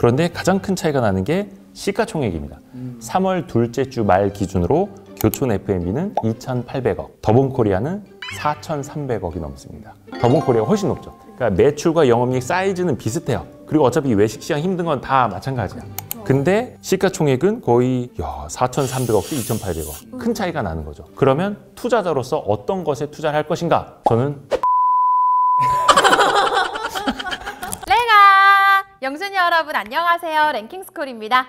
그런데 가장 큰 차이가 나는 게 시가총액입니다. 3월 둘째 주 말 기준으로 교촌 F&B는 2,800억, 더본코리아는 4,300억이 넘습니다. 더본코리아가 훨씬 높죠. 그러니까 매출과 영업이익 사이즈는 비슷해요. 그리고 어차피 외식 시장 힘든 건 다 마찬가지야. 근데 시가총액은 거의 4,300억대 2,800억. 큰 차이가 나는 거죠. 그러면 투자자로서 어떤 것에 투자를 할 것인가? 저는 영순이 여러분 안녕하세요. 랭킹스쿨입니다.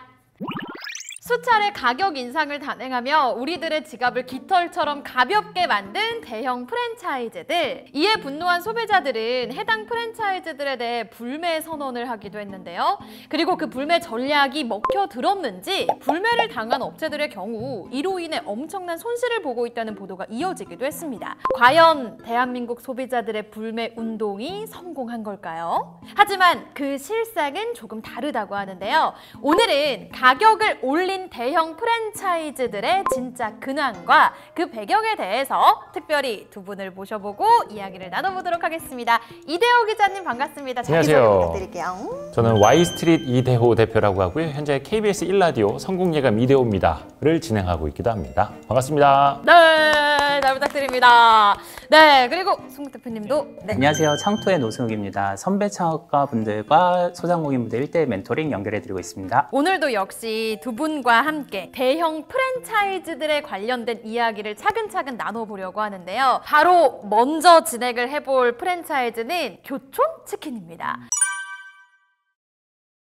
수차례 가격 인상을 단행하며 우리들의 지갑을 깃털처럼 가볍게 만든 대형 프랜차이즈들. 이에 분노한 소비자들은 해당 프랜차이즈들에 대해 불매 선언을 하기도 했는데요. 그리고 그 불매 전략이 먹혀들었는지 불매를 당한 업체들의 경우 이로 인해 엄청난 손실을 보고 있다는 보도가 이어지기도 했습니다. 과연 대한민국 소비자들의 불매 운동이 성공한 걸까요? 하지만 그 실상은 조금 다르다고 하는데요. 오늘은 가격을 올린 대형 프랜차이즈들의 진짜 근황과 그 배경에 대해서 특별히 두 분을 모셔보고 이야기를 나눠보도록 하겠습니다. 이대호 기자님 반갑습니다. 자기소개 부탁드릴게요. 저는 Y스트릿 이대호 대표라고 하고요. 현재 KBS 1라디오 성공예감 이대호입니다를 진행하고 있기도 합니다. 반갑습니다. 네, 잘 부탁드립니다. 네, 그리고 송국 대표님도. 네. 안녕하세요. 창토의 노승욱입니다. 선배 창업가 분들과 소상공인분들 1대1 멘토링 연결해드리고 있습니다. 오늘도 역시 두 분과 함께 대형 프랜차이즈들에 관련된 이야기를 차근차근 나눠보려고 하는데요. 바로 먼저 진행을 해볼 프랜차이즈는 교촌치킨입니다.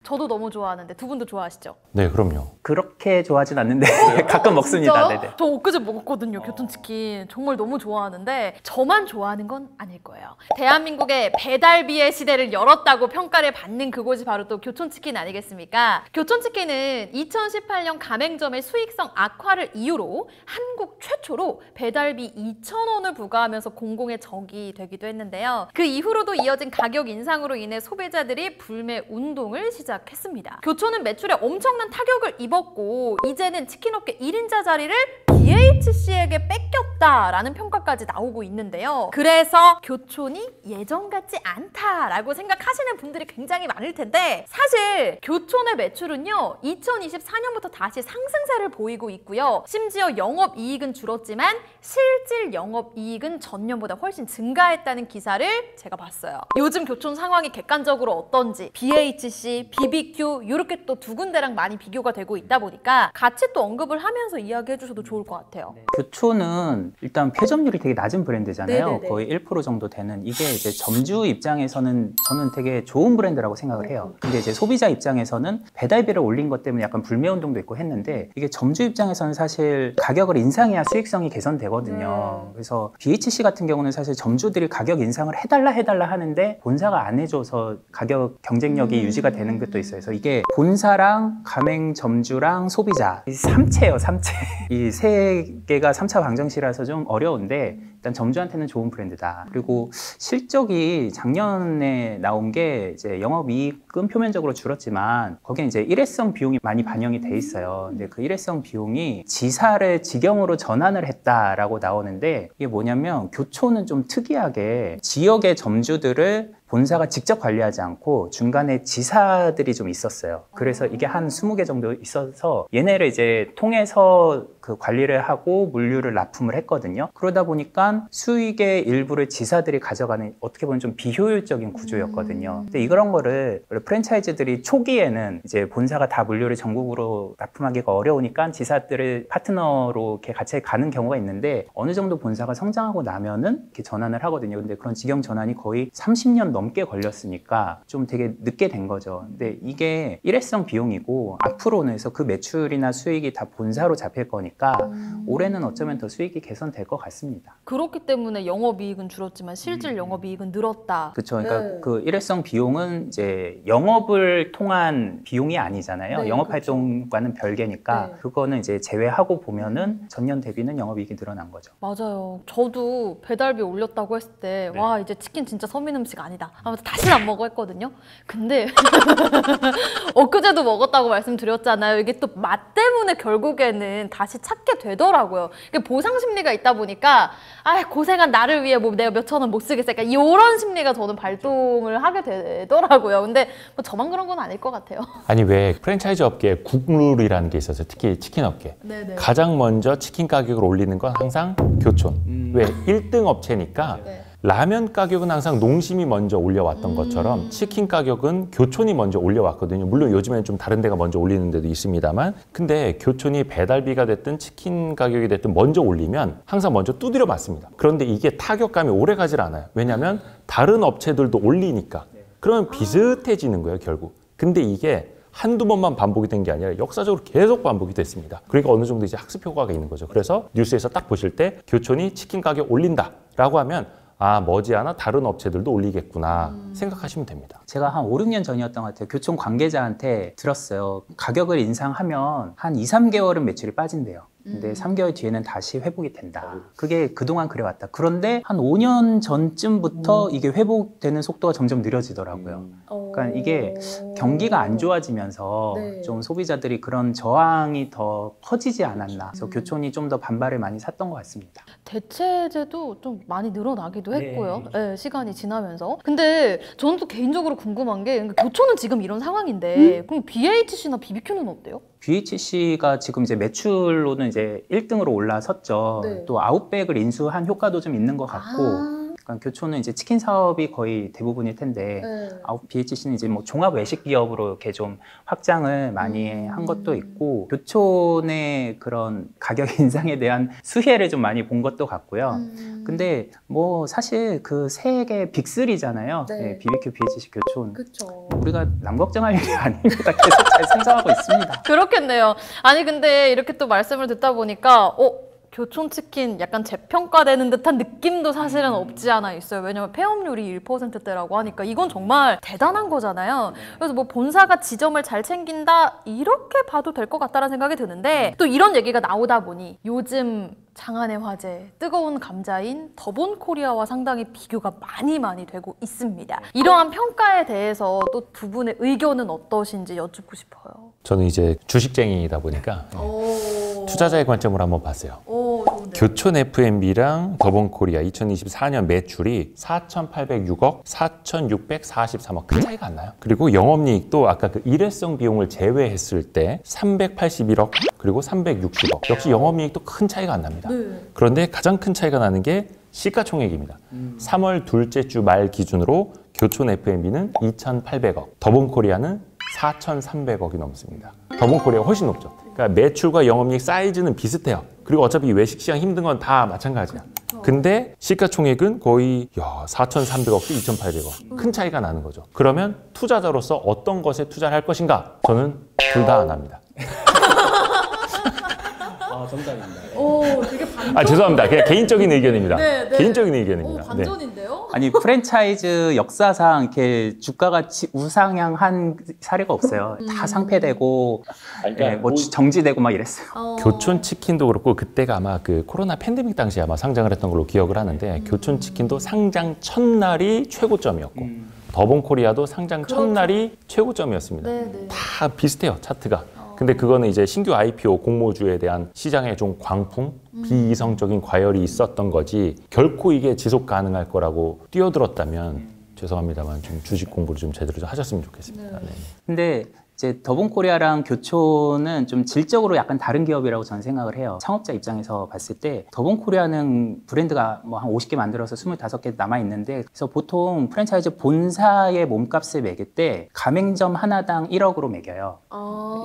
저도 너무 좋아하는데 두 분도 좋아하시죠? 네, 그럼요. 그렇게 좋아하진 않는데 가끔 먹습니다. 네네. 저 엊그제 먹었거든요. 교촌치킨. 정말 너무 좋아하는데 저만 좋아하는 건 아닐 거예요. 대한민국의 배달비의 시대를 열었다고 평가를 받는 그곳이 바로 또 교촌치킨 아니겠습니까? 교촌치킨은 2018년 가맹점의 수익성 악화를 이유로 한국 최초로 배달비 2,000원을 부과하면서 공공의 적이 되기도 했는데요. 그 이후로도 이어진 가격 인상으로 인해 소비자들이 불매 운동을 시작했습니다. 교촌은 매출에 엄청난 타격을 입었고 이제는 치킨업계 1인자 자리를 BHC에게 뺏겼다라는 평가까지 나오고 있는데요. 그래서 교촌이 예전 같지 않다라고 생각하시는 분들이 굉장히 많을 텐데 사실 교촌의 매출은요 2024년부터 다시 상승세를 보이고 있고요. 심지어 영업이익은 줄었지만 실질 영업이익은 전년보다 훨씬 증가했다는 기사를 제가 봤어요. 요즘 교촌 상황이 객관적으로 어떤지 BHC, BBQ 이렇게 또 두 군데랑 많이 비교가 되고 있다 보니까 같이 또 언급을 하면서 이야기해 주셔도 좋을 것 같아요. 네. 교촌은 일단 폐점률이 되게 낮은 브랜드잖아요. 네네네. 거의 1% 정도 되는. 이게 이제 점주 입장에서는 저는 되게 좋은 브랜드라고 생각을 해요. 근데 이제 소비자 입장에서는 배달비를 올린 것 때문에 약간 불매 운동도 있고 했는데 이게 점주 입장에서는 사실 가격을 인상해야 수익성이 개선되거든요. 그래서 BHC 같은 경우는 사실 점주들이 가격 인상을 해달라 하는데 본사가 안 해줘서 가격 경쟁력이 유지가 되는 것도 있어요. 그래서 이게 본사랑 가맹점주랑 소비자 이 삼체예요, 삼체. 이 세 개가 3차 방정식이라서 좀 어려운데 일단 점주한테는 좋은 브랜드다. 그리고 실적이 작년에 나온 게 이제 영업이익은 표면적으로 줄었지만 거기에 이제 일회성 비용이 많이 반영이 돼 있어요. 근데 그 일회성 비용이 지사를 직영으로 전환을 했다라고 나오는데 이게 뭐냐면 교촌은 좀 특이하게 지역의 점주들을 본사가 직접 관리하지 않고 중간에 지사들이 좀 있었어요. 그래서 이게 한 20개 정도 있어서 얘네를 이제 통해서 그 관리를 하고 물류를 납품을 했거든요. 그러다 보니까 수익의 일부를 지사들이 가져가는 어떻게 보면 좀 비효율적인 구조였거든요. 근데 이런 거를 프랜차이즈들이 초기에는 이제 본사가 다 물류를 전국으로 납품하기가 어려우니까 지사들을 파트너로 이렇게 같이 가는 경우가 있는데 어느 정도 본사가 성장하고 나면은 이렇게 전환을 하거든요. 근데 그런 직영 전환이 거의 30년 넘게 걸렸으니까 좀 되게 늦게 된 거죠. 근데 이게 일회성 비용이고 앞으로는 해서 그 매출이나 수익이 다 본사로 잡힐 거니까 올해는 어쩌면 더 수익이 개선될 것 같습니다. 그렇기 때문에 영업이익은 줄었지만 실질 영업이익은 늘었다. 그렇죠. 그러니까 그 일회성 비용은 이제 영업을 통한 비용이 아니잖아요. 네, 영업 활동과는 별개니까 네. 그거는 이제 제외하고 보면은 전년 대비는 영업이익이 늘어난 거죠. 맞아요. 저도 배달비 올렸다고 했을 때 와 이제 치킨 진짜 서민 음식 아니다. 아무튼 다시는 안 먹어 했거든요. 근데 엊그제도 먹었다고 말씀드렸잖아요. 이게 또 맛 때문에 결국에는 다시 찾게 되더라고요. 이게 보상 심리가 있다 보니까 고생한 나를 위해 뭐 내가 몇천 원 못 쓰겠으니까 이런 심리가 저는 발동을 하게 되더라고요. 근데 뭐 저만 그런 건 아닐 것 같아요. 아니 왜 프랜차이즈 업계에 국룰이라는 게 있어서 특히 치킨 업계 네네. 가장 먼저 치킨 가격을 올리는 건 항상 교촌. 왜 1등 업체니까 네. 라면 가격은 항상 농심이 먼저 올려왔던 것처럼 치킨 가격은 교촌이 먼저 올려왔거든요. 물론 요즘에는 좀 다른 데가 먼저 올리는 데도 있습니다만, 근데 교촌이 배달비가 됐든 치킨 가격이 됐든 먼저 올리면 항상 먼저 두드려 맞습니다. 그런데 이게 타격감이 오래 가질 않아요. 왜냐하면 다른 업체들도 올리니까. 그러면 비슷해지는 거예요, 결국. 근데 이게 한두 번만 반복이 된 게 아니라 역사적으로 계속 반복이 됐습니다. 그러니까 어느 정도 이제 학습 효과가 있는 거죠. 그래서 뉴스에서 딱 보실 때 교촌이 치킨 가격 올린다라고 하면 머지않아 다른 업체들도 올리겠구나 생각하시면 됩니다. 제가 한 5, 6년 전이었던 것 같아요. 교촌 관계자한테 들었어요. 가격을 인상하면 한 2, 3개월은 매출이 빠진대요. 근데 3개월 뒤에는 다시 회복이 된다. 그게 그동안 그래왔다. 그런데 한 5년 전쯤부터 이게 회복되는 속도가 점점 느려지더라고요. 그러니까 이게 경기가 안 좋아지면서 네. 좀 소비자들이 그런 저항이 더 커지지 않았나. 그래서 교촌이 좀 더 반발을 많이 샀던 것 같습니다. 대체제도 좀 많이 늘어나기도 네. 했고요. 네, 시간이 지나면서. 근데 저는 또 개인적으로 궁금한 게 교촌은 지금 이런 상황인데 그럼 BHC나 BBQ는 어때요? BHC가 지금 이제 매출로는 이제 1등으로 올라섰죠. 네. 또 아웃백을 인수한 효과도 좀 있는 것 같고. 그러니까 교촌은 이제 치킨 사업이 거의 대부분일 텐데 BHC는 이제 뭐 종합 외식 기업으로 이렇게 좀 확장을 많이 한 것도 있고 교촌의 그런 가격 인상에 대한 수혜를 좀 많이 본 것도 같고요. 근데 뭐 사실 그 세 개 빅3잖아요. 네. 네, BBQ, BHC, 교촌. 그쵸. 우리가 남 걱정할 일이 아닙니다. 계속 잘 성장하고 있습니다. 그렇겠네요. 아니 근데 이렇게 또 말씀을 듣다 보니까 교촌 치킨 약간 재평가되는 듯한 느낌도 사실은 없지 않아 있어요. 왜냐면 폐업률이 1%대라고 하니까 이건 정말 대단한 거잖아요. 그래서 뭐 본사가 지점을 잘 챙긴다 이렇게 봐도 될 것 같다는 생각이 드는데 또 이런 얘기가 나오다 보니 요즘 장안의 화제, 뜨거운 감자인 더본코리아와 상당히 비교가 많이 되고 있습니다. 이러한 평가에 대해서 또 두 분의 의견은 어떠신지 여쭙고 싶어요. 저는 이제 주식쟁이이다 보니까 투자자의 관점으로 한번 봤어요. 교촌 F&B랑 더본코리아 2024년 매출이 4,806억, 4,643억 큰 차이가 안 나요. 그리고 영업이익도 아까 그 일회성 비용을 제외했을 때 381억 그리고 360억 역시 영업이익도 큰 차이가 안 납니다. 그런데 가장 큰 차이가 나는 게 시가총액입니다. 3월 둘째 주 말 기준으로 교촌 F&B는 2,800억, 더본코리아는 4,300억이 넘습니다. 더본코리아가 훨씬 높죠. 그러니까 매출과 영업이익 사이즈는 비슷해요. 그리고 어차피 외식 시장 힘든 건 다 마찬가지야. 근데 시가총액은 거의 4,300억도 2,800억. 큰 차이가 나는 거죠. 그러면 투자자로서 어떤 것에 투자를 할 것인가? 저는 둘 다 안 합니다. 정답입니다. 되게 반전. 죄송합니다. 그냥 개인적인 의견입니다. 네. 개인적인 의견입니다. 반전인데요? 아니 프랜차이즈 역사상 이렇게 주가가 우상향한 사례가 없어요. 다 상폐되고 뭐 정지되고 막 이랬어요. 교촌 치킨도 그렇고 그때가 아마 그 코로나 팬데믹 당시에 아마 상장을 했던 걸로 기억을 하는데 교촌 치킨도 상장 첫날이 최고점이었고 더본코리아도 상장 첫날이 최고점이었습니다. 다 비슷해요, 차트가. 근데 그거는 이제 신규 IPO 공모주에 대한 시장의 좀 광풍, 비이성적인 과열이 있었던 거지 결코 이게 지속 가능할 거라고 뛰어들었다면 죄송합니다만 좀 주식 공부를 좀 제대로 좀 하셨으면 좋겠습니다. 네. 근데 이제 더본코리아랑 교촌은 좀 질적으로 약간 다른 기업이라고 저는 생각을 해요. 창업자 입장에서 봤을 때 더본코리아는 브랜드가 뭐 한 50개 만들어서 25개 남아 있는데 그래서 보통 프랜차이즈 본사의 몸값을 매길 때 가맹점 하나당 1억으로 매겨요.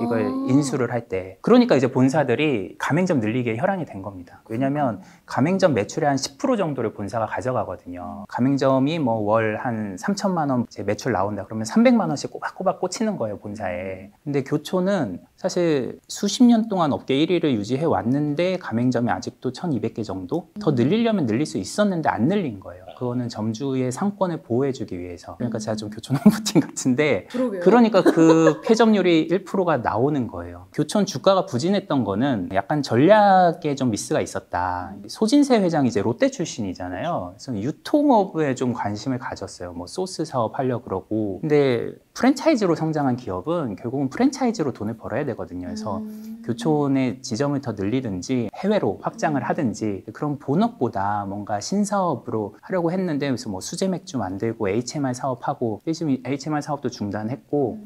이걸 인수를 할 때. 그러니까 이제 본사들이 가맹점 늘리기에 혈안이 된 겁니다. 왜냐하면 가맹점 매출의 한 10% 정도를 본사가 가져가거든요. 가맹점이 뭐 월 한 3천만 원 매출 나온다 그러면 300만 원씩 꼬박꼬박 꽂히는 거예요, 본사에. 근데 교촌은 사실 수십 년 동안 업계 1위를 유지해 왔는데 가맹점이 아직도 1,200개 정도? 더 늘리려면 늘릴 수 있었는데 안 늘린 거예요. 그거는 점주의 상권을 보호해주기 위해서. 그러니까 제가 좀 교촌 홍보팀 같은데 그러니까 그 폐점률이 1%가 나오는 거예요. 교촌 주가가 부진했던 거는 약간 전략에 좀 미스가 있었다. 소진세 회장이 이제 롯데 출신이잖아요. 그래서 유통업에 좀 관심을 가졌어요. 뭐 소스 사업 하려고 그러고. 근데 프랜차이즈로 성장한 기업은 결국은 프랜차이즈로 돈을 벌어야 되거든요. 그래서 교촌의 지점을 더 늘리든지 해외로 확장을 하든지 그런 본업보다 뭔가 신사업으로 하려고 했는데 그래서 뭐 수제 맥주 만들고 HMR 사업하고 지금 HMR 사업도 중단했고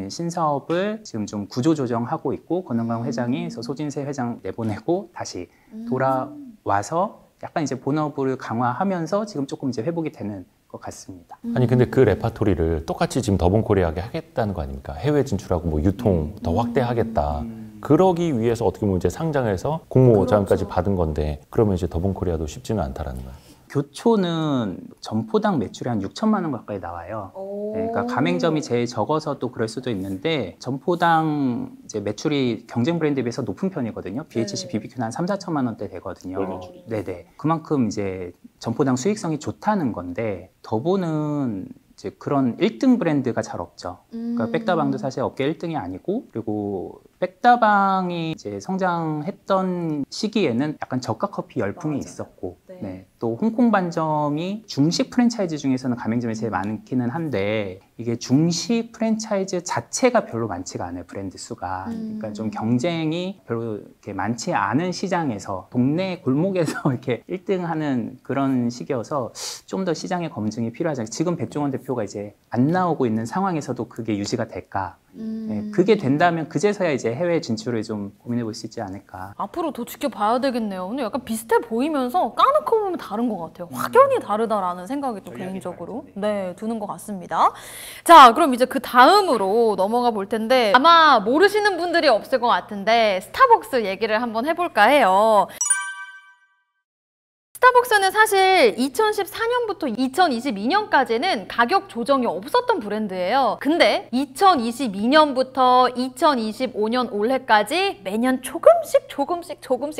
신사업을 지금 좀 구조 조정하고 있고 권은강 회장이 그래서 소진세 회장 내보내고 다시 돌아와서 약간 이제 본업을 강화하면서 지금 조금 이제 회복이 되는 것 같습니다. 아니 근데 그 레파토리를 똑같이 지금 더본코리아하게 하겠다는 거 아닙니까? 해외 진출하고 뭐 유통 더 확대하겠다. 그러기 위해서 어떻게 보면 이제 상장해서 공모 자금까지 받은 건데 그러면 이제 더본코리아도 쉽지는 않다라는 거예요. 교촌은 점포당 매출이 한 6천만 원 가까이 나와요. 네, 그러니까 가맹점이 제일 적어서 또 그럴 수도 있는데 점포당 이제 매출이 경쟁 브랜드에 비해서 높은 편이거든요. BHC, BBQ는 한 3, 4천만 원대 되거든요. 네네. 그만큼 이제 점포당 수익성이 좋다는 건데 더보는 이제 그런 1등 브랜드가 잘 없죠. 그러니까 백다방도 사실 업계 1등이 아니고 그리고 백다방이 이제 성장했던 시기에는 약간 저가 커피 열풍이 있었고 네. 또 홍콩 반점이 중식 프랜차이즈 중에서는 가맹점이 제일 많기는 한데 이게 중식 프랜차이즈 자체가 별로 많지가 않아요. 브랜드 수가. 그러니까 좀 경쟁이 별로 이렇게 많지 않은 시장에서 동네 골목에서 이렇게 1등하는 그런 시기여서 좀 더 시장의 검증이 필요하잖아요. 지금 백종원 대표가 이제 안 나오고 있는 상황에서도 그게 유지가 될까? 네, 그게 된다면 그제서야 이제 해외 진출을 좀 고민해 볼 수 있지 않을까. 앞으로 더 지켜봐야 되겠네요. 근데 약간 비슷해 보이면서 까놓고 보면 다른 것 같아요. 확연히 다르다라는 생각이 또 개인적으로 네, 드는 것 같습니다. 자, 그럼 이제 그 다음으로 넘어가 볼 텐데 아마 모르시는 분들이 없을 것 같은데 스타벅스 얘기를 한번 해볼까 해요. 스타벅스는 사실 2014년부터 2022년까지는 가격 조정이 없었던 브랜드예요. 근데 2022년부터 2025년 올해까지 매년 조금씩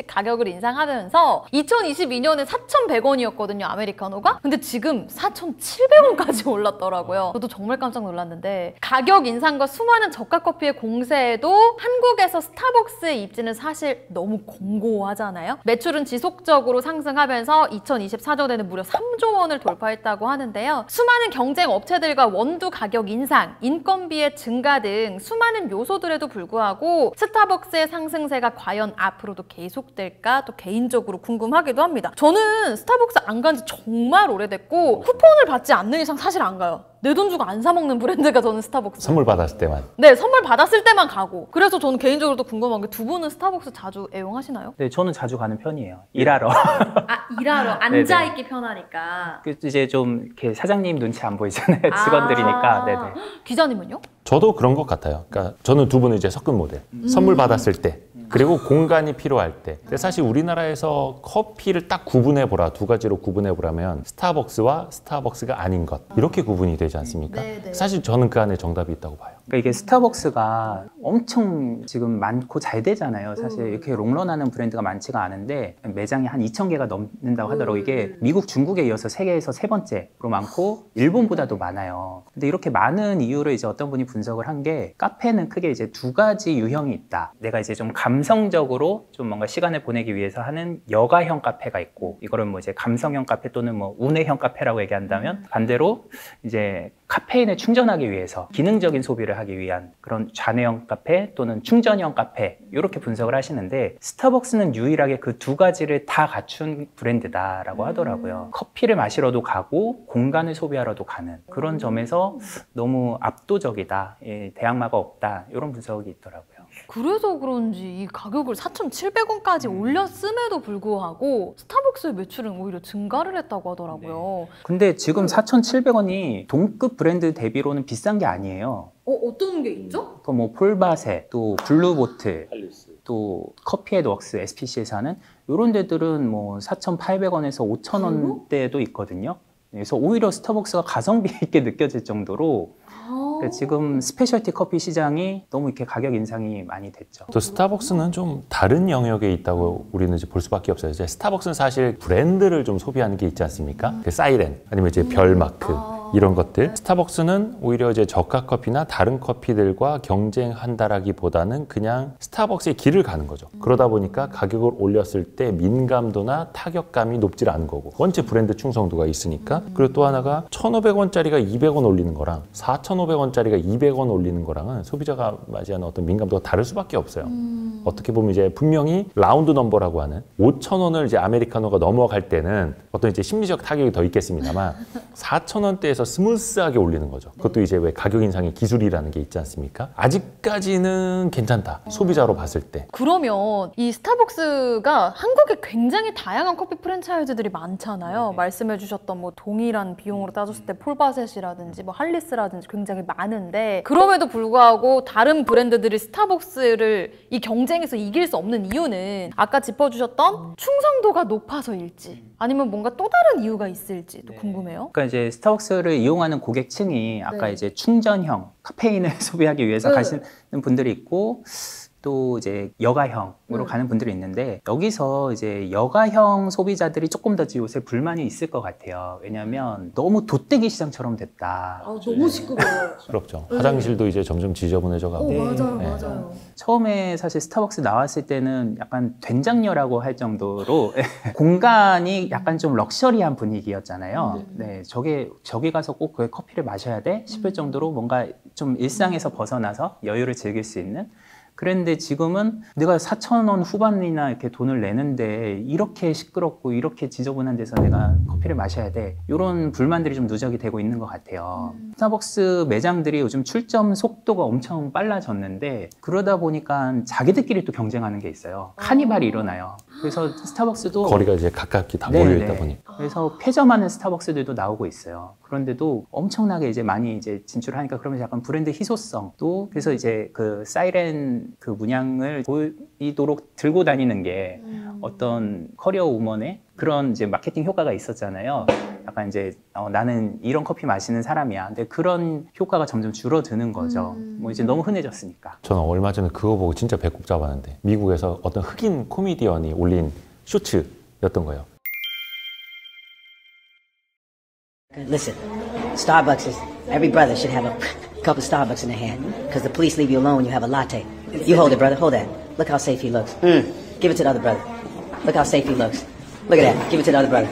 가격을 인상하면서 2022년에 4,100원이었거든요, 아메리카노가. 근데 지금 4,700원까지 올랐더라고요. 저도 정말 깜짝 놀랐는데 가격 인상과 수많은 저가 커피의 공세에도 한국에서 스타벅스의 입지는 사실 너무 공고하잖아요. 매출은 지속적으로 상승하면서 2024년에는 무려 3조 원을 돌파했다고 하는데요. 수많은 경쟁 업체들과 원두 가격 인상, 인건비의 증가 등 수많은 요소들에도 불구하고 스타벅스의 상승세가 과연 앞으로도 계속될까 또 개인적으로 궁금하기도 합니다. 저는 스타벅스 안 간 지 정말 오래됐고 쿠폰을 받지 않는 이상 사실 안 가요. 내 돈 주고 안 사 먹는 브랜드가 저는 스타벅스. 선물 받았을 때만. 네, 선물 받았을 때만 가고. 그래서 저는 개인적으로 또 궁금한 게 두 분은 스타벅스 자주 애용하시나요? 네, 저는 자주 가는 편이에요. 일하러. 아, 일하러 앉아있기 편하니까. 그 이제 좀 이렇게 사장님 눈치 안 보이잖아요. 직원들이니까. 네네. 기자님은요? 저도 그런 것 같아요. 그러니까 저는 두 분은 이제 섞은 모델. 선물 받았을 때. 그리고 공간이 필요할 때. 근데 사실 우리나라에서 커피를 딱 구분해 보라, 두 가지로 구분해 보라면 스타벅스와 스타벅스가 아닌 것 이렇게 구분이 되지 않습니까? 네네. 사실 저는 그 안에 정답이 있다고 봐요. 그러니까 이게 스타벅스가 엄청 지금 많고 잘 되잖아요. 사실 이렇게 롱런하는 브랜드가 많지가 않은데 매장이 한 2,000개가 넘는다고 하더라고요. 이게 미국, 중국에 이어서 세계에서 세 번째로 많고 일본보다도 많아요. 근데 이렇게 많은 이유를 이제 어떤 분이 분석을 한 게 카페는 크게 이제 두 가지 유형이 있다. 내가 이제 좀 감성적으로 좀 뭔가 시간을 보내기 위해서 하는 여가형 카페가 있고 이거를 뭐 이제 감성형 카페 또는 뭐 운해형 카페라고 얘기한다면 반대로 이제 카페인을 충전하기 위해서 기능적인 소비를 하기 위한 그런 좌뇌형 카페 또는 충전형 카페 이렇게 분석을 하시는데 스타벅스는 유일하게 그 두 가지를 다 갖춘 브랜드다라고 하더라고요. 커피를 마시러도 가고 공간을 소비하러도 가는 그런 점에서 너무 압도적이다. 예, 대항마가 없다. 이런 분석이 있더라고요. 그래서 그런지 이 가격을 4,700원까지 올렸음에도 불구하고 스타벅스의 매출은 오히려 증가를 했다고 하더라고요. 근데 지금 4,700원이 동급 브랜드 대비로는 비싼 게 아니에요. 어떤 게 있죠? 그 뭐 폴바세, 또 블루보틀, 또 커피앤웍스, SPC에서 하는 이런 데들은 뭐 4,800원에서 5,000원대도 있거든요. 그래서 오히려 스타벅스가 가성비 있게 느껴질 정도로 그러니까 지금 스페셜티 커피 시장이 너무 이렇게 가격 인상이 많이 됐죠. 또 스타벅스는 좀 다른 영역에 있다고 우리는 이제 볼 수밖에 없어요. 이제 스타벅스는 사실 브랜드를 좀 소비하는 게 있지 않습니까? 그 사이렌 아니면 이제 별 마크 이런 것들. 스타벅스는 오히려 이제 저가 커피나 다른 커피들과 경쟁한다라기보다는 그냥 스타벅스의 길을 가는 거죠. 그러다 보니까 가격을 올렸을 때 민감도나 타격감이 높질 않은 거고, 원체 브랜드 충성도가 있으니까. 그리고 또 하나가 1,500원짜리가 200원 올리는 거랑 4,500원짜리가 200원 올리는 거랑은 소비자가 맞이하는 어떤 민감도가 다를 수밖에 없어요. 어떻게 보면 이제 분명히 라운드 넘버라고 하는 5,000원을 이제 아메리카노가 넘어갈 때는 어떤 이제 심리적 타격이 더 있겠습니다만 4,000원대에서 스무스하게 올리는 거죠. 그것도 이제 왜 가격 인상의 기술이라는 게 있지 않습니까? 아직까지는 괜찮다. 소비자로 봤을 때. 그러면 이 스타벅스가 한국에 굉장히 다양한 커피 프랜차이즈들이 많잖아요. 말씀해 주셨던 뭐 동일한 비용으로 따졌을 때 폴바셋이라든지 뭐 할리스라든지 굉장히 많은데, 그럼에도 불구하고 다른 브랜드들이 스타벅스를 이 경쟁에서 이길 수 없는 이유는 아까 짚어주셨던 충성도가 높아서일지 아니면 뭔가 또 다른 이유가 있을지도 궁금해요. 그러니까 이제 스타벅스를 이용하는 고객층이 아까 네. 이제 충전형 카페인을 소비하기 위해서 가시는 분들이 있고, 또 이제 여가형으로 가는 분들이 있는데, 여기서 이제 여가형 소비자들이 조금 더 요새 불만이 있을 것 같아요. 왜냐하면 너무 돗대기 시장처럼 됐다. 너무 시끄러워요. 부럽죠. 화장실도 이제 점점 지저분해져 가고. 맞아요, 네. 맞아요. 처음에 사실 스타벅스 나왔을 때는 약간 된장녀라고 할 정도로 공간이 약간 좀 럭셔리한 분위기였잖아요. 네, 저기 가서 꼭 그 커피를 마셔야 돼 싶을 정도로 뭔가 좀 일상에서 벗어나서 여유를 즐길 수 있는. 그런데 지금은 내가 4,000원 후반이나 이렇게 돈을 내는데 이렇게 시끄럽고 이렇게 지저분한 데서 내가 커피를 마셔야 돼, 이런 불만들이 좀 누적이 되고 있는 것 같아요. 스타벅스 매장들이 요즘 출점 속도가 엄청 빨라졌는데, 그러다 보니까 자기들끼리 또 경쟁하는 게 있어요. 카니발이 일어나요. 그래서 스타벅스도 거리가 이제 가깝게 다 몰려 있다 보니까. 그래서 폐점하는 스타벅스들도 나오고 있어요. 그런데도 엄청나게 이제 많이 이제 진출하니까, 그러면 약간 브랜드 희소성도, 그래서 이제 그 사이렌 그 문양을 보이도록 들고 다니는 게 어떤 커리어 우먼의 그런 이제 마케팅 효과가 있었잖아요. 약간 이제 나는 이런 커피 마시는 사람이야. 근데 그런 효과가 점점 줄어드는 거죠. 뭐 이제 너무 흔해졌으니까. 저는 얼마 전에 그거 보고 진짜 배꼽 잡았는데, 미국에서 어떤 흑인 코미디언이 올린 쇼츠였던 거예요. Listen, Starbucks is, every brother should have a cup of Starbucks in their hand, because the police leave you alone when you have a latte. You hold it, brother, hold that. Look how safe he looks. Give it to the other brother. Look how safe he looks. Look at that, give it to the other brother.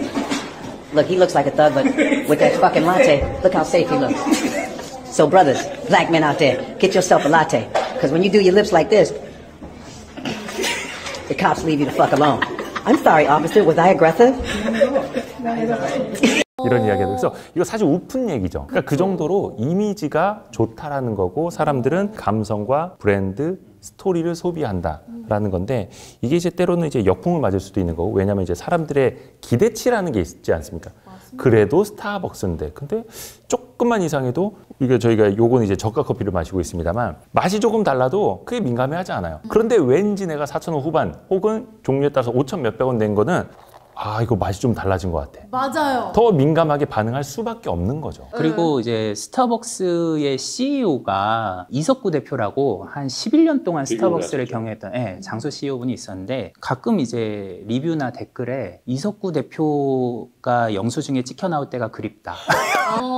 Look, he looks like a thug, but with that fucking latte, look how safe he looks. So brothers, black men out there, get yourself a latte, because when you do your lips like this, the cops leave you the fuck alone. I'm sorry, officer, was I aggressive? 이런 이야기도. 그래서 이거 사실 우픈 얘기죠. 그러니까 그 정도로 이미지가 좋다라는 거고, 사람들은 감성과 브랜드, 스토리를 소비한다라는 건데, 이게 이제 때로는 이제 역풍을 맞을 수도 있는 거고, 왜냐하면 이제 사람들의 기대치라는 게 있지 않습니까? 그래도 스타벅스인데, 근데 조금만 이상해도, 이게 저희가 요건 이제 저가 커피를 마시고 있습니다만, 맛이 조금 달라도 크게 민감해하지 않아요. 그런데 왠지 내가 4,000원 후반 혹은 종류에 따라서 5,000 몇백 원 낸 거는, 아, 이거 맛이 좀 달라진 것 같아. 맞아요. 더 민감하게 반응할 수밖에 없는 거죠. 그리고 이제 스타벅스의 CEO가 이석구 대표라고 한 11년 동안 스타벅스를 경영했던 장소 CEO분이 있었는데, 가끔 이제 리뷰나 댓글에 이석구 대표가 영수증에 찍혀 나올 때가 그립다.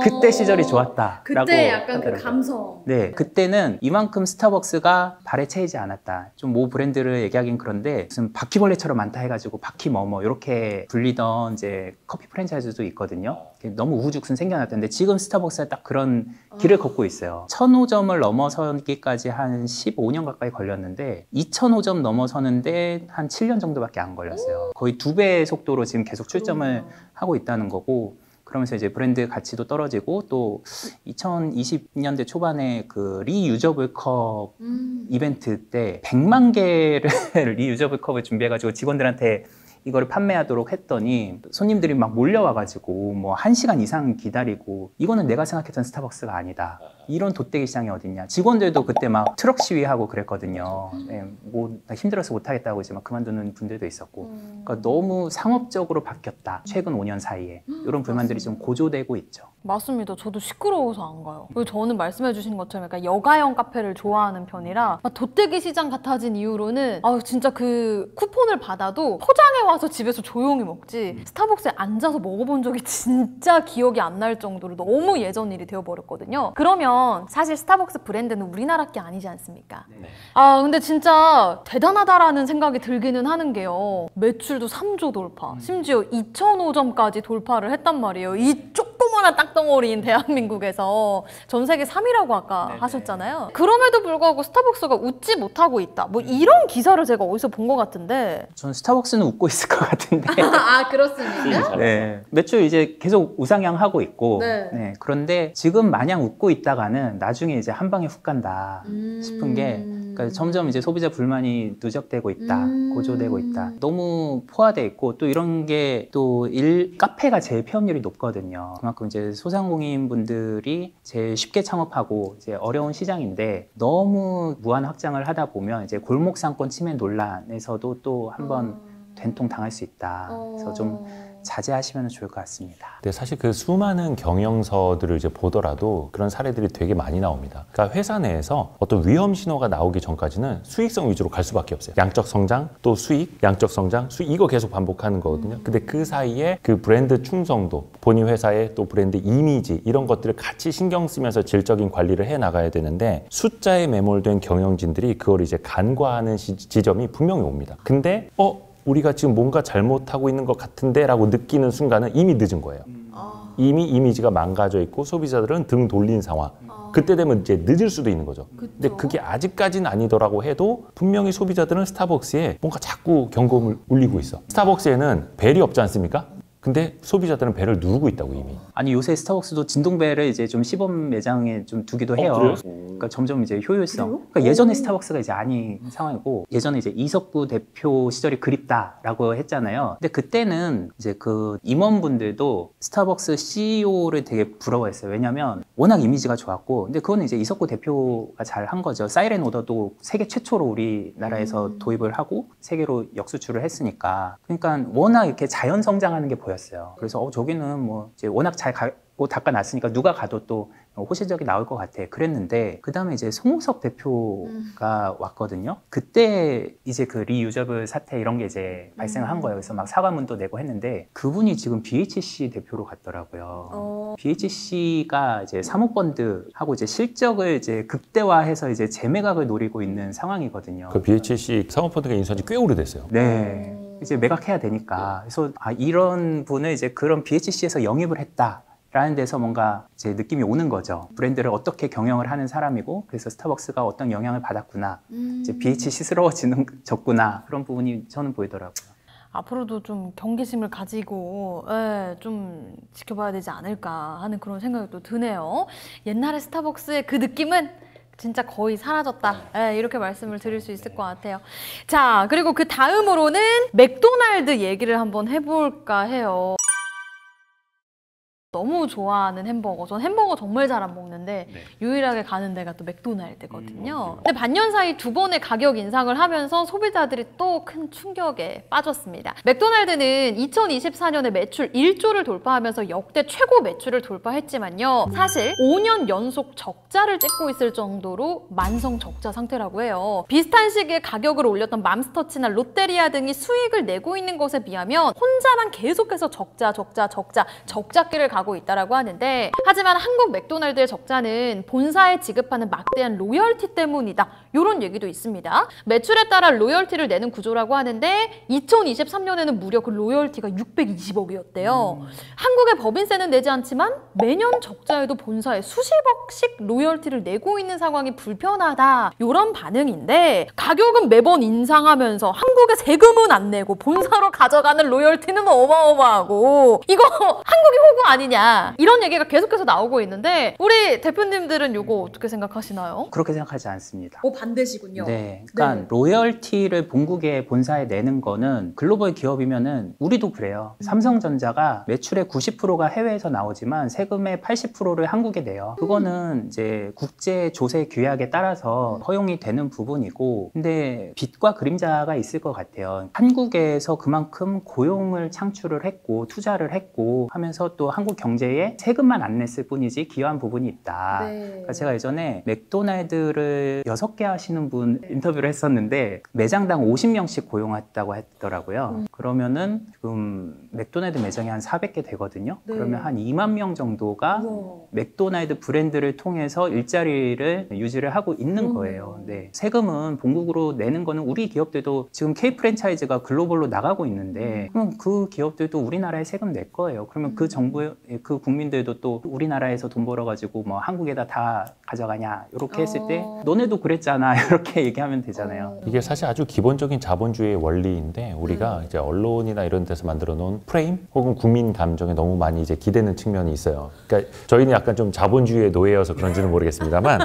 그때 시절이 좋았다. 그때 약간 그 하더라고요. 감성. 네, 그때는 이만큼 스타벅스가 발에 채이지 않았다. 좀 모 브랜드를 얘기하긴 그런데, 무슨 바퀴벌레처럼 많다 해가지고 바퀴 뭐뭐 이렇게 불리던 이제 커피 프랜차이즈도 있거든요. 너무 우후죽순 생겨났던데, 지금 스타벅스가 딱 그런 길을 걷고 있어요. 1,005점을 넘어서기까지 한 15년 가까이 걸렸는데, 2,005점 넘어서는데 한 7년 정도밖에 안 걸렸어요. 거의 2배의 속도로 지금 계속 출점을 하고 있다는 거고, 그러면서 이제 브랜드 가치도 떨어지고, 또 2020년대 초반에 그 리유저블 컵 이벤트 때 100만 개를 리유저블 컵을 준비해가지고 직원들한테 이거를 판매하도록 했더니 손님들이 막 몰려와가지고 뭐 1시간 이상 기다리고, 이거는 내가 생각했던 스타벅스가 아니다. 이런 돗대기 시장이 어딨냐. 직원들도 그때 막 트럭 시위하고 그랬거든요. 네, 뭐 힘들어서 못하겠다고 이제 막 그만두는 분들도 있었고. 그러니까 너무 상업적으로 바뀌었다. 최근 5년 사이에 이런 불만들이 좀 고조되고 있죠. 맞습니다. 저도 시끄러워서 안 가요. 그리고 저는 말씀해 주신 것처럼 약간 여가형 카페를 좋아하는 편이라 돗대기 시장 같아진 이후로는 진짜 그 쿠폰을 받아도 포장해 와서 집에서 조용히 먹지 스타벅스에 앉아서 먹어본 적이 진짜 기억이 안 날 정도로 너무 예전 일이 되어버렸거든요. 그러면 사실 스타벅스 브랜드는 우리나라 게 아니지 않습니까? 네. 근데 진짜 대단하다라는 생각이 들기는 하는 게요. 매출도 3조 돌파, 심지어 2,005점까지 돌파를 했단 말이에요. 이 조그만한 땅덩어리인 대한민국에서 전 세계 3위라고 아까 하셨잖아요. 그럼에도 불구하고 스타벅스가 웃지 못하고 있다. 뭐 이런 기사를 제가 어디서 본 것 같은데. 전 스타벅스는 웃고 있을 것 같은데. 그렇습니까? 네. 매출 이제 계속 우상향하고 있고. 네. 네. 그런데 지금 마냥 웃고 있다가는 나중에 이제 한 방에 훅 간다 싶은 게 그러니까 점점 이제 소비자 불만이 누적되고 있다, 고조되고 있다. 너무 포화돼 있고 또 이런 게 또 카페가 제일 폐업률이 높거든요. 그만큼 이제 소상공인 분들이 제일 쉽게 창업하고 이제 어려운 시장인데 너무 무한 확장을 하다 보면 이제 골목 상권 침해 논란에서도 또 한번 된통 당할 수 있다. 그래서 좀 자제하시면 좋을 것 같습니다. 근데 사실 그 수많은 경영서들을 이제 보더라도 그런 사례들이 되게 많이 나옵니다. 그러니까 회사 내에서 어떤 위험 신호가 나오기 전까지는 수익성 위주로 갈 수밖에 없어요. 양적 성장, 또 수익, 양적 성장, 수익 이거 계속 반복하는 거거든요. 근데 그 사이에 그 브랜드 충성도, 본인 회사의 또 브랜드 이미지 이런 것들을 같이 신경 쓰면서 질적인 관리를 해 나가야 되는데 숫자에 매몰된 경영진들이 그걸 이제 간과하는 지점이 분명히 옵니다. 근데 우리가 지금 뭔가 잘못하고 있는 것 같은데 라고 느끼는 순간은 이미 늦은 거예요. 이미 이미지가 망가져 있고 소비자들은 등 돌린 상황. 그때 되면 이제 늦을 수도 있는 거죠. 근데 그게 아직까지는 아니더라고 해도 분명히 소비자들은 스타벅스에 뭔가 자꾸 경고음을 울리고 있어. 스타벅스에는 벨이 없지 않습니까? 근데 소비자들은 벨을 누르고 있다고 이미. 아니 요새 스타벅스도 진동벨을 이제 좀 시범 매장에 좀 두기도 해요. 그러니까 점점 이제 효율성. 그러니까 예전에 스타벅스가 이제 아닌 상황이고 예전에 이제 이석구 대표 시절이 그립다라고 했잖아요. 근데 그때는 이제 그 임원분들도 스타벅스 CEO를 되게 부러워했어요. 왜냐면 워낙 이미지가 좋았고, 근데 그거는 이제 이석구 대표가 잘 한 거죠. 사이렌 오더도 세계 최초로 우리나라에서 도입을 하고 세계로 역수출을 했으니까. 그러니까 워낙 이렇게 자연 성장하는 게 보였어요. 그래서 저기는 뭐 이제 워낙 잘 가고 닦아놨으니까 누가 가도 또 호실적이 나올 것 같아. 그랬는데 그 다음에 이제 송우석 대표가 왔거든요. 그때 이제 그 리유저블 사태 이런 게 이제 발생을 한 거예요. 그래서 막 사과문도 내고 했는데 그분이 지금 BHC 대표로 갔더라고요. BHC가 이제 사모펀드하고 이제 실적을 이제 극대화해서 이제 재매각을 노리고 있는 상황이거든요. 그 BHC 사모펀드가 인수한 지 꽤 오래됐어요. 네. 이제 매각해야 되니까. 그래서 이런 분을 이제 그런 BHC에서 영입을 했다라는 데서 뭔가 이제 느낌이 오는 거죠. 브랜드를 어떻게 경영을 하는 사람이고, 그래서 스타벅스가 어떤 영향을 받았구나, 이제 BHC스러워졌구나, 그런 부분이 저는 보이더라고요. 앞으로도 좀 경계심을 가지고 좀 지켜봐야 되지 않을까 하는 그런 생각이 또 드네요. 옛날에 스타벅스의 그 느낌은 진짜 거의 사라졌다. 이렇게 말씀을 드릴 수 있을 것 같아요. 자, 그리고 그 다음으로는 맥도날드 얘기를 한번 해볼까 해요. 너무 좋아하는 햄버거. 전 햄버거 정말 잘 안 먹는데 유일하게 가는 데가 또 맥도날드거든요. 근데 반년 사이 2번의 가격 인상을 하면서 소비자들이 또 큰 충격에 빠졌습니다. 맥도날드는 2024년에 매출 1조를 돌파하면서 역대 최고 매출을 돌파했지만요. 사실 5년 연속 적자를 찍고 있을 정도로 만성 적자 상태라고 해요. 비슷한 시기에 가격을 올렸던 맘스터치나 롯데리아 등이 수익을 내고 있는 것에 비하면 혼자만 계속해서 적자길을 가고 있다라고 하는데, 하지만 한국 맥도날드의 적자는 본사에 지급하는 막대한 로열티 때문이다, 이런 얘기도 있습니다. 매출에 따라 로열티를 내는 구조라고 하는데 2023년에는 무려 그 로열티가 620억이었대요. 한국의 법인세는 내지 않지만 매년 적자에도 본사에 수십억씩 로열티를 내고 있는 상황이 불편하다, 이런 반응인데, 가격은 매번 인상하면서 한국에 세금은 안 내고 본사로 가져가는 로열티는 어마어마하고, 이거 한국이 호구 아니냐, 아니냐 이런 얘기가 계속해서 나오고 있는데 우리 대표님들은 요거 어떻게 생각하시나요? 그렇게 생각하지 않습니다. 반대시군요. 네, 그러니까 로열티를 본국의 본사에 내는 거는 글로벌 기업이면은 우리도 그래요. 삼성전자가 매출의 90%가 해외에서 나오지만 세금의 80%를 한국에 내요. 그거는 이제 국제 조세 규약에 따라서 허용이 되는 부분이고, 근데 빛과 그림자가 있을 것 같아요. 한국에서 그만큼 고용을 창출을 했고 투자를 했고 하면서 또 한국 경제에 세금만 안 냈을 뿐이지 기여한 부분이 있다. 그러니까 제가 예전에 맥도날드를 6개 하시는 분 인터뷰를 했었는데 매장당 50명씩 고용했다고 했더라고요. 그러면은 지금 맥도날드 매장이 한 400개 되거든요. 그러면 한 2만 명 정도가 맥도날드 브랜드를 통해서 일자리를 유지를 하고 있는 거예요. 네. 세금은 본국으로 내는 거는 우리 기업들도 지금 K 프랜차이즈가 글로벌로 나가고 있는데 그럼 그 기업들도 우리나라에 세금 낼 거예요. 그러면 그 정부, 그 국민들도 또 우리나라에서 돈 벌어가지고 뭐 한국에다 다 가져가냐 이렇게 했을 때 너네도 그랬잖아 이렇게 얘기하면 되잖아요. 이게 사실 아주 기본적인 자본주의의 원리인데 우리가 이제 언론이나 이런 데서 만들어 놓은 프레임 혹은 국민 감정에 너무 많이 이제 기대는 측면이 있어요. 그러니까 저희는 약간 좀 자본주의의 노예여서 그런지는 모르겠습니다만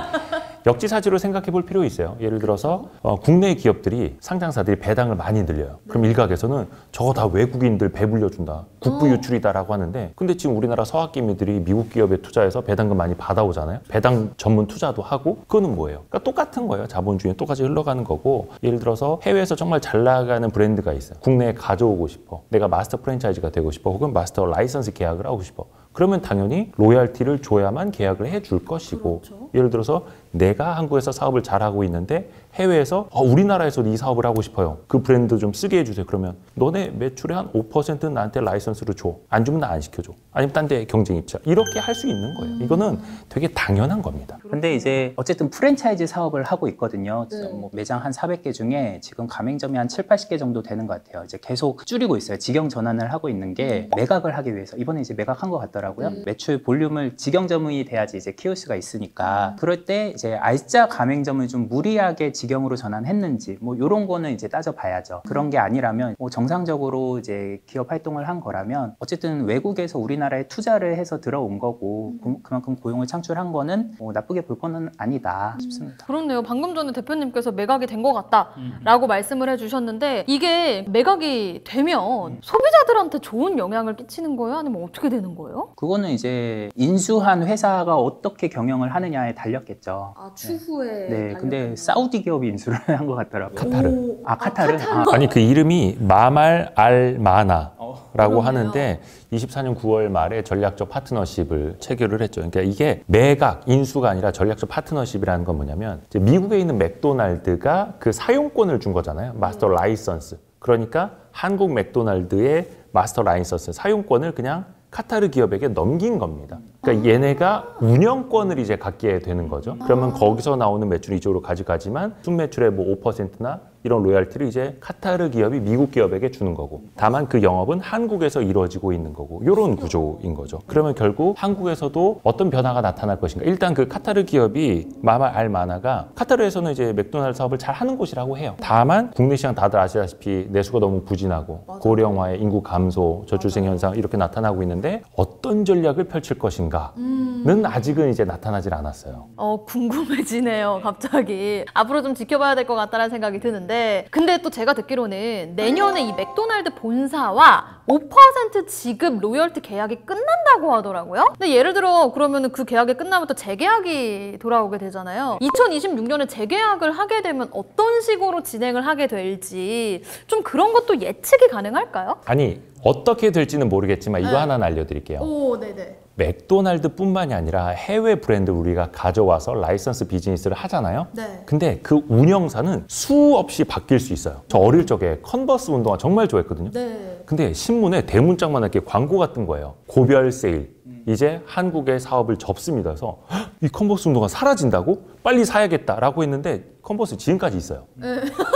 역지사지로 생각해 볼 필요 있어요. 예를 들어서 국내 기업들이 상장사들이 배당을 많이 늘려요. 그럼 일각에서는 저거 다 외국인들 배불려준다. 국부 유출이다라고 하는데 근데 지금 우리나라 서학개미들이 미국 기업에 투자해서 배당금 많이 받아오잖아요. 배당 전문 투자도 하고 그거는 뭐예요? 그러니까 똑같은 거예요. 자본주의는 똑같이 흘러가는 거고 예를 들어서 해외에서 정말 잘 나가는 브랜드가 있어요. 국내에 가져오고 싶어. 내가 마스터 프랜차이즈가 되고 싶어. 혹은 마스터 라이선스 계약을 하고 싶어. 그러면 당연히 로얄티를 줘야만 계약을 해줄 것이고 예를 들어서 내가 한국에서 사업을 잘하고 있는데 해외에서 우리나라에서 이 사업을 하고 싶어요. 그 브랜드 좀 쓰게 해주세요. 그러면 너네 매출의 한 5%는 나한테 라이선스를 줘. 안 주면 나 안 시켜줘. 아니면 딴 데 경쟁 입찰. 이렇게 할 수 있는 거예요. 이거는 되게 당연한 겁니다. 근데 이제 어쨌든 프랜차이즈 사업을 하고 있거든요. 뭐 매장 한 400개 중에 지금 가맹점이 한 7, 80개 정도 되는 것 같아요. 이제 계속 줄이고 있어요. 직영 전환을 하고 있는 게 매각을 하기 위해서. 이번에 이제 매각한 것 같더라고요. 매출 볼륨을 직영점이 돼야지 이제 키울 수가 있으니까. 그럴 때 이제 알짜 가맹점을 좀 무리하게 직영으로 전환했는지 뭐 이런 거는 이제 따져봐야죠. 그런 게 아니라면 뭐 정상적으로 이제 기업 활동을 한 거라면 어쨌든 외국에서 우리나라에 투자를 해서 들어온 거고 그만큼 고용을 창출한 거는 뭐 나쁘게 볼 거는 아니다 싶습니다. 그렇네요. 방금 전에 대표님께서 매각이 된 것 같다라고 말씀을 해주셨는데 이게 매각이 되면 소비자들한테 좋은 영향을 끼치는 거예요? 아니면 어떻게 되는 거예요? 그거는 이제 인수한 회사가 어떻게 경영을 하느냐에 달렸겠죠. 추후에 네, 근데 사우디 기업이 인수를 한 것 같더라고요. 카타르. 카타르? 아니 그 이름이 마말 알 마나라고 하는데 24년 9월 말에 전략적 파트너십을 체결을 했죠. 그러니까 이게 매각, 인수가 아니라 전략적 파트너십이라는 건 뭐냐면 이제 미국에 있는 맥도날드가 그 사용권을 준 거잖아요. 마스터 라이선스. 그러니까 한국 맥도날드의 마스터 라이선스 사용권을 그냥 카타르 기업에게 넘긴 겁니다. 그러니까 얘네가 운영권을 이제 갖게 되는 거죠. 그러면 거기서 나오는 매출이 이쪽으로 가져가지만 순매출의 뭐 5%나 이런 로얄티를 이제 카타르 기업이 미국 기업에게 주는 거고 다만 그 영업은 한국에서 이루어지고 있는 거고 이런 구조인 거죠. 그러면 결국 한국에서도 어떤 변화가 나타날 것인가. 일단 그 카타르 기업이 마말 알 마나가 카타르에서는 이제 맥도날드 사업을 잘 하는 곳이라고 해요. 다만 국내 시장 다들 아시다시피 내수가 너무 부진하고 고령화의 인구 감소, 저출생 현상 이렇게 나타나고 있는데 어떤 전략을 펼칠 것인가는 아직은 이제 나타나질 않았어요. 궁금해지네요. 갑자기 앞으로 좀 지켜봐야 될 것 같다는 생각이 드는데 근데 또 제가 듣기로는 내년에 이 맥도날드 본사와 5% 지급 로열티 계약이 끝난다고 하더라고요. 근데 예를 들어 그러면 그 계약이 끝나면 또 재계약이 돌아오게 되잖아요. 2026년에 재계약을 하게 되면 어떤 식으로 진행을 하게 될지 좀 그런 것도 예측이 가능할까요? 아니 어떻게 될지는 모르겠지만 이거 하나는 알려드릴게요. 네네. 맥도날드뿐만이 아니라 해외 브랜드 우리가 가져와서 라이선스 비즈니스를 하잖아요. 네. 근데 그 운영사는 수없이 바뀔 수 있어요. 저 어릴 적에 컨버스 운동화 정말 좋아했거든요. 네. 근데 신문에 대문짝만 이렇게 광고가 뜬 거예요. 고별 세일. 이제 한국의 사업을 접습니다. 그래서 이 컨버스 운동화 사라진다고? 빨리 사야겠다라고 했는데 컨버스 지금까지 있어요.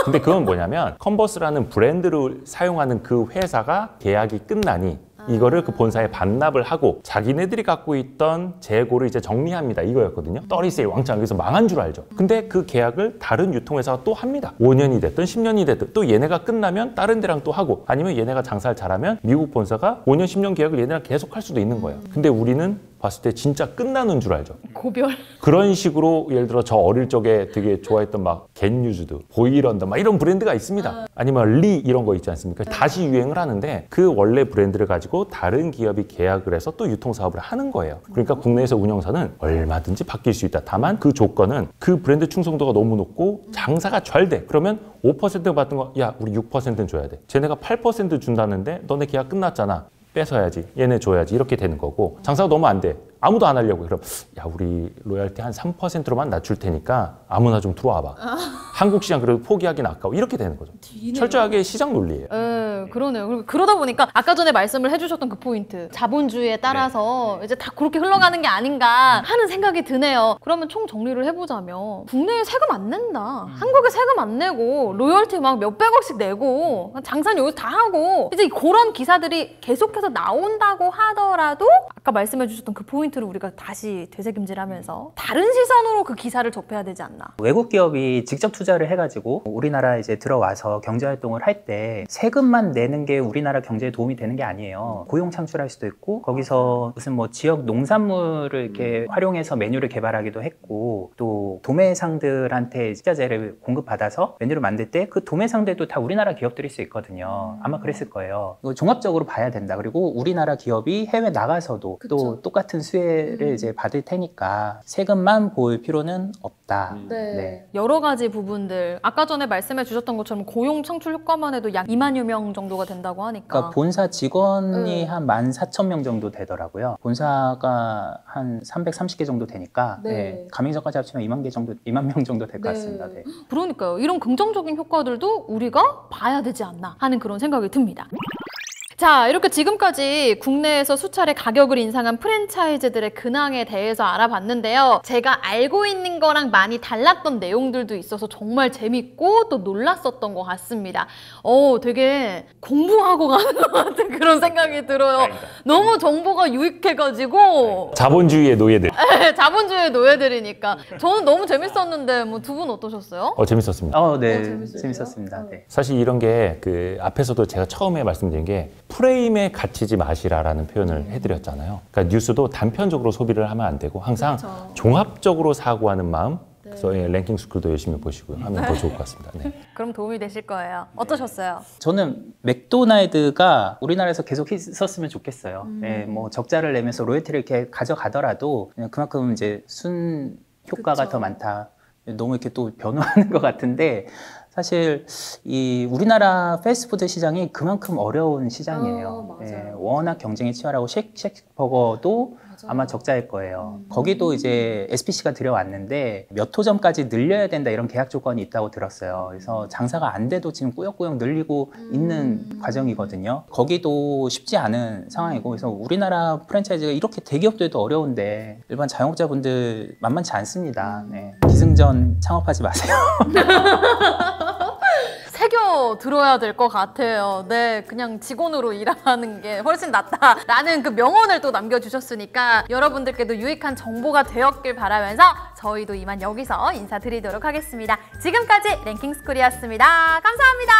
근데 그건 뭐냐면 컨버스라는 브랜드를 사용하는 그 회사가 계약이 끝나니 이거를 그 본사에 반납을 하고 자기네들이 갖고 있던 재고를 이제 정리합니다. 이거였거든요. 떨이세일 왕창 여기서 망한 줄 알죠. 근데 그 계약을 다른 유통회사가 또 합니다. 5년이 됐든 10년이 됐든 또 얘네가 끝나면 다른 데랑 또 하고 아니면 얘네가 장사를 잘하면 미국 본사가 5년 10년 계약을 얘네랑 계속 할 수도 있는 거예요. 근데 우리는 봤을 때 진짜 끝나는 줄 알죠. 고별. 그런 식으로 예를 들어 저 어릴 적에 되게 좋아했던 막 겟유즈드, 보이런더 막 이런 브랜드가 있습니다. 아니면 리 이런 거 있지 않습니까? 다시 유행을 하는데 그 원래 브랜드를 가지고 다른 기업이 계약을 해서 또 유통사업을 하는 거예요. 그러니까 국내에서 운영사는 얼마든지 바뀔 수 있다. 다만 그 조건은 그 브랜드 충성도가 너무 높고 장사가 잘 돼. 그러면 5% 받던 거 야 우리 6%는 줘야 돼. 쟤네가 8% 준다는데 너네 계약 끝났잖아. 뺏어야지. 얘네 줘야지. 이렇게 되는 거고 장사가 너무 안 돼. 아무도 안 하려고. 그럼 야 우리 로열티 한 3%로만 낮출 테니까 아무나 좀 들어와 봐. 한국 시장 그래도 포기하기는 아까워. 이렇게 되는 거죠. 철저하게 시장 논리예요. 네, 그러네요. 그리고 그러다 보니까 아까 전에 말씀을 해주셨던 그 포인트 자본주의에 따라서 이제 다 그렇게 흘러가는 게 아닌가 하는 생각이 드네요. 그러면 총 정리를 해보자면 국내에 세금 안 낸다. 한국에 세금 안 내고 로열티 막 몇백억씩 내고 장사는 여기서 다 하고 이제 그런 기사들이 계속해서 나온다고 하더라도 아까 말씀해 주셨던 그 포인트를 우리가 다시 되새김질하면서 다른 시선으로 그 기사를 접해야 되지 않나. 외국 기업이 직접 투자를 해가지고 우리나라에 이제 들어와서 경제활동을 할 때 세금만 내는 게 우리나라 경제에 도움이 되는 게 아니에요. 고용 창출할 수도 있고 거기서 무슨 뭐 지역 농산물을 이렇게 활용해서 메뉴를 개발하기도 했고 또 도매상들한테 식자재를 공급받아서 메뉴를 만들 때 그 도매상들도 다 우리나라 기업들일 수 있거든요. 아마 그랬을 거예요. 이거 종합적으로 봐야 된다. 그리고 우리나라 기업이 해외 나가서도 또 똑같은 수혜를 이제 받을 테니까 세금만 볼 필요는 없다. 네. 여러 가지 부분들 아까 전에 말씀해 주셨던 것처럼 고용 창출 효과만 해도 약 2만여 명 정도가 된다고 하니까 그러니까 본사 직원이 한 14,000명 정도 되더라고요. 본사가 한 330개 정도 되니까 가맹점까지 합치면 2만 명 정도 될 것 같습니다. 네. 그러니까요. 이런 긍정적인 효과들도 우리가 봐야 되지 않나 하는 그런 생각이 듭니다. 자, 이렇게 지금까지 국내에서 수차례 가격을 인상한 프랜차이즈들의 근황에 대해서 알아봤는데요. 제가 알고 있는 거랑 많이 달랐던 내용들도 있어서 정말 재밌고 또 놀랐었던 것 같습니다. 되게 공부하고 가는 것 같은 그런 생각이 들어요. 너무 정보가 유익해가지고. 자본주의의 노예들. 자본주의의 노예들이니까. 저는 너무 재밌었는데 뭐 두 분 어떠셨어요? 재밌었습니다. 네, 재밌었습니다. 네. 사실 이런 게 그 앞에서도 제가 처음에 말씀드린 게 프레임에 갇히지 마시라라는 표현을 해드렸잖아요. 그러니까 뉴스도 단편적으로 소비를 하면 안 되고 항상 종합적으로 사고하는 마음. 그래서 랭킹 스쿨도 열심히 보시고요. 하면 더 좋을 것 같습니다. 네. 그럼 도움이 되실 거예요. 어떠셨어요? 저는 맥도날드가 우리나라에서 계속 있었으면 좋겠어요. 네, 뭐 적자를 내면서 로열티를 이렇게 가져가더라도 그냥 그만큼 이제 순 효과가 더 많다. 너무 이렇게 또 변호하는 것 같은데 사실 이 우리나라 패스트푸드 시장이 그만큼 어려운 시장이에요. 네, 워낙 경쟁이 치열하고 쉑쉑버거도 아마 적자일 거예요. 거기도 이제 SPC가 들여왔는데 몇 호점까지 늘려야 된다 이런 계약 조건이 있다고 들었어요. 그래서 장사가 안 돼도 지금 꾸역꾸역 늘리고 있는 과정이거든요. 거기도 쉽지 않은 상황이고 그래서 우리나라 프랜차이즈가 이렇게 대기업들도 어려운데 일반 자영업자분들 만만치 않습니다. 네. 기승전 창업하지 마세요. 새겨 들어야 될 것 같아요. 네, 그냥 직원으로 일하는 게 훨씬 낫다라는 그 명언을 또 남겨주셨으니까 여러분들께도 유익한 정보가 되었길 바라면서 저희도 이만 여기서 인사드리도록 하겠습니다. 지금까지 랭킹스쿨이었습니다. 감사합니다.